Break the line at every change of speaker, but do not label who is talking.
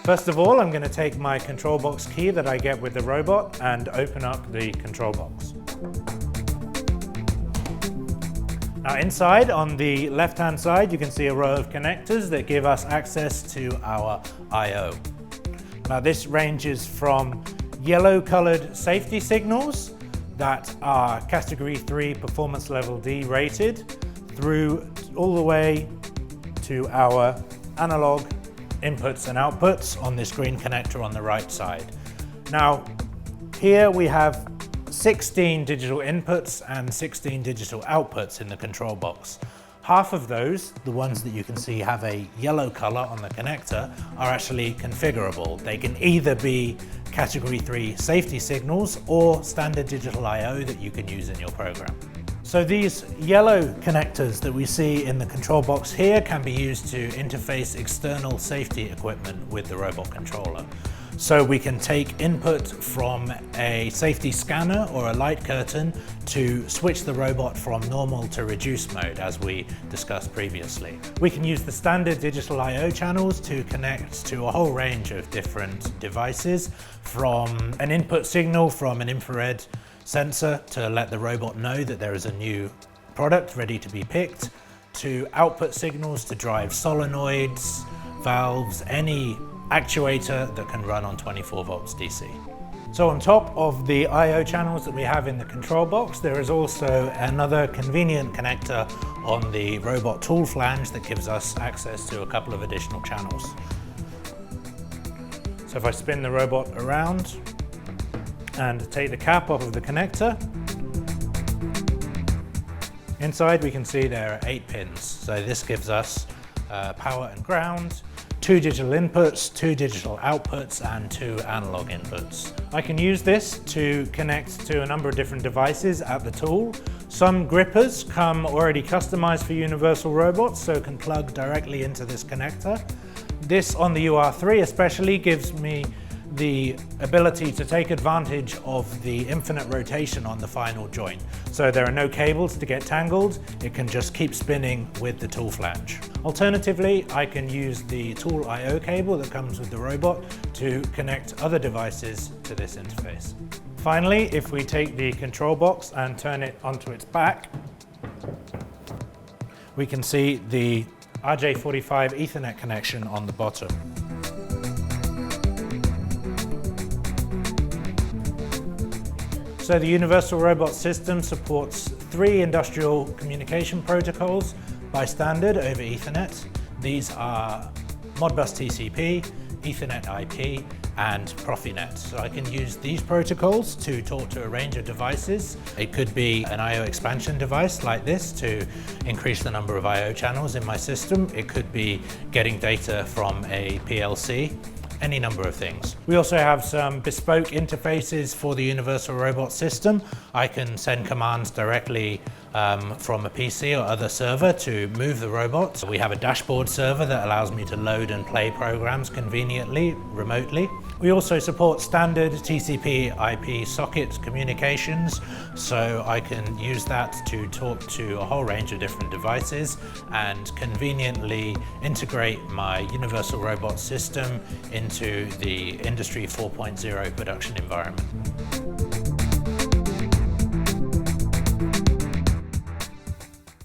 First of all, I'm going to take my control box key that I get with the robot and open up the control box. Now inside, on the left-hand side, you can see a row of connectors that give us access to our I/O. Now this ranges from yellow-colored safety signals that are Category 3 Performance Level D rated, through all the way to our analog inputs and outputs on this green connector on the right side. Now, here we have 16 digital inputs and 16 digital outputs in the control box. Half of those, the ones that you can see have a yellow color on the connector, are actually configurable. They can either be Category 3 safety signals or standard digital I/O that you can use in your program. So these yellow connectors that we see in the control box here can be used to interface external safety equipment with the robot controller. So we can take input from a safety scanner or a light curtain to switch the robot from normal to reduce mode, as we discussed previously. We can use the standard digital I/O channels to connect to a whole range of different devices, from an input signal from an infrared sensor to let the robot know that there is a new product ready to be picked, to output signals to drive solenoids, valves, any actuator that can run on 24 volts DC. So on top of the I/O channels that we have in the control box, there is also another convenient connector on the robot tool flange that gives us access to a couple of additional channels. So if I spin the robot around and take the cap off of the connector, inside we can see there are 8 pins. So this gives us power and ground, 2 digital inputs, 2 digital outputs, and 2 analog inputs. I can use this to connect to a number of different devices at the tool. Some grippers come already customized for Universal Robots, so can plug directly into this connector. This on the UR3 especially gives me the ability to take advantage of the infinite rotation on the final joint. So there are no cables to get tangled, it can just keep spinning with the tool flange. Alternatively, I can use the tool I/O cable that comes with the robot to connect other devices to this interface. Finally, if we take the control box and turn it onto its back, we can see the RJ45 Ethernet connection on the bottom. So the Universal Robots system supports 3 industrial communication protocols by standard over Ethernet. These are Modbus TCP, Ethernet IP, and Profinet. So I can use these protocols to talk to a range of devices. It could be an I/O expansion device like this to increase the number of I/O channels in my system. It could be getting data from a PLC. Any number of things. We also have some bespoke interfaces for the Universal Robots system. I can send commands directly from a PC or other server to move the robot. We have a dashboard server that allows me to load and play programs conveniently, remotely. We also support standard TCP IP socket communications, so I can use that to talk to a whole range of different devices and conveniently integrate my Universal Robots system into the Industry 4.0 production environment.